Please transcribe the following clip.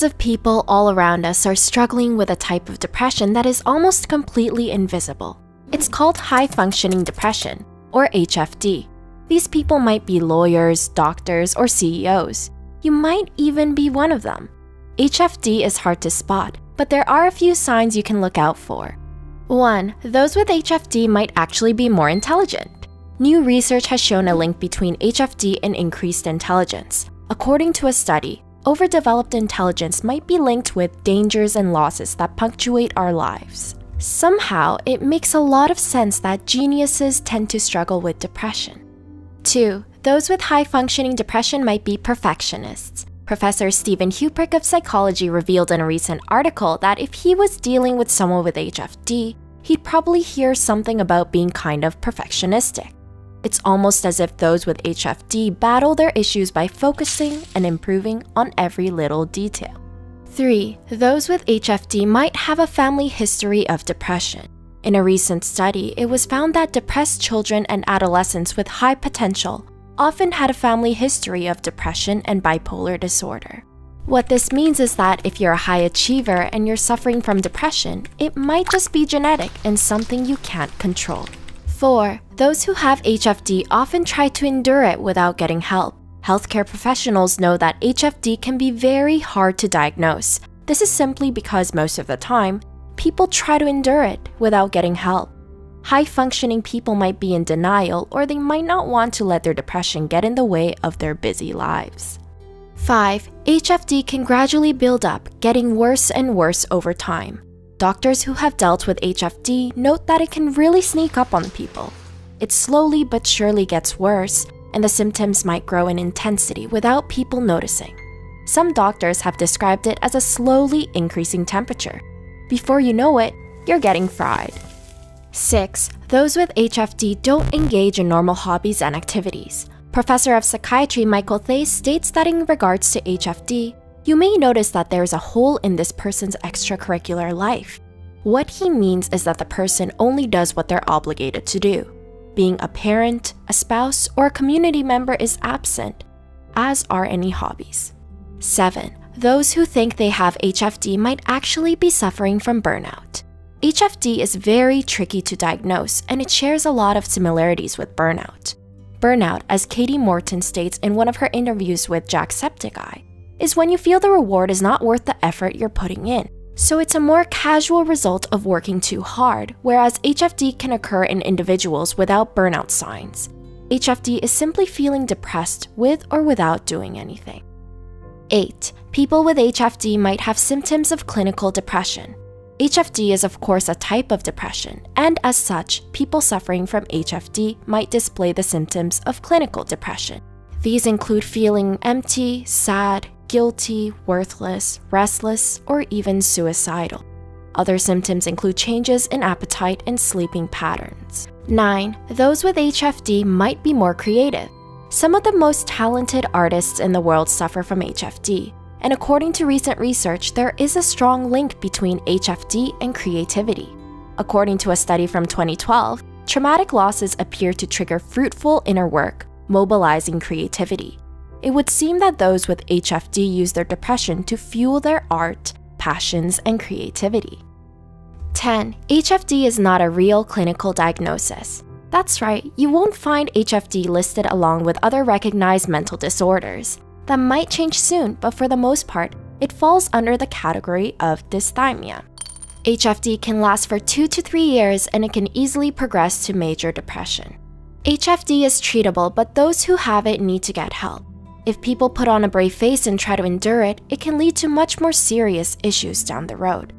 Millions of people all around us are struggling with a type of depression that is almost completely invisible. It's called high-functioning depression, or HFD. These people might be lawyers, doctors, or CEOs. You might even be one of them. HFD is hard to spot, but there are a few signs you can look out for. 1. Those with HFD might actually be more intelligent. New research has shown a link between HFD and increased intelligence. According to a study, overdeveloped intelligence might be linked with dangers and losses that punctuate our lives. Somehow, it makes a lot of sense that geniuses tend to struggle with depression. 2. Those with high-functioning depression might be perfectionists. Professor Stephen Huprick of psychology revealed in a recent article that if he was dealing with someone with HFD, he'd probably hear something about being kind of perfectionistic. It's almost as if those with HFD battle their issues by focusing and improving on every little detail. 3. Those with HFD might have a family history of depression. In a recent study, it was found that depressed children and adolescents with high potential often had a family history of depression and bipolar disorder. What this means is that if you're a high achiever and you're suffering from depression, it might just be genetic and something you can't control. 4. Those who have HFD often try to endure it without getting help. Healthcare professionals know that HFD can be very hard to diagnose. This is simply because most of the time, people try to endure it without getting help. High-functioning people might be in denial, or they might not want to let their depression get in the way of their busy lives. 5. HFD can gradually build up, getting worse and worse over time. Doctors who have dealt with HFD note that it can really sneak up on people. It slowly but surely gets worse, and the symptoms might grow in intensity without people noticing. Some doctors have described it as a slowly increasing temperature. Before you know it, you're getting fried. 6. Those with HFD don't engage in normal hobbies and activities. Professor of Psychiatry Michael Thays states that in regards to HFD, you may notice that there is a hole in this person's extracurricular life. What he means is that the person only does what they're obligated to do. Being a parent, a spouse, or a community member is absent, as are any hobbies. 7. Those who think they have HFD might actually be suffering from burnout. HFD is very tricky to diagnose, and it shares a lot of similarities with burnout. Burnout, as Katie Morton states in one of her interviews with Jacksepticeye, is when you feel the reward is not worth the effort you're putting in. So it's a more casual result of working too hard, whereas HFD can occur in individuals without burnout signs. HFD is simply feeling depressed with or without doing anything. 8. People with HFD might have symptoms of clinical depression. HFD is of course a type of depression, and as such, people suffering from HFD might display the symptoms of clinical depression. These include feeling empty, sad, guilty, worthless, restless, or even suicidal. Other symptoms include changes in appetite and sleeping patterns. 9. Those with HFD might be more creative. Some of the most talented artists in the world suffer from HFD, and according to recent research, there is a strong link between HFD and creativity. According to a study from 2012, traumatic losses appear to trigger fruitful inner work, mobilizing creativity. It would seem that those with HFD use their depression to fuel their art, passions, and creativity. 10. HFD is not a real clinical diagnosis. That's right, you won't find HFD listed along with other recognized mental disorders. That might change soon, but for the most part, it falls under the category of dysthymia. HFD can last for 2 to 3 years, and it can easily progress to major depression. HFD is treatable, but those who have it need to get help. If people put on a brave face and try to endure it, it can lead to much more serious issues down the road.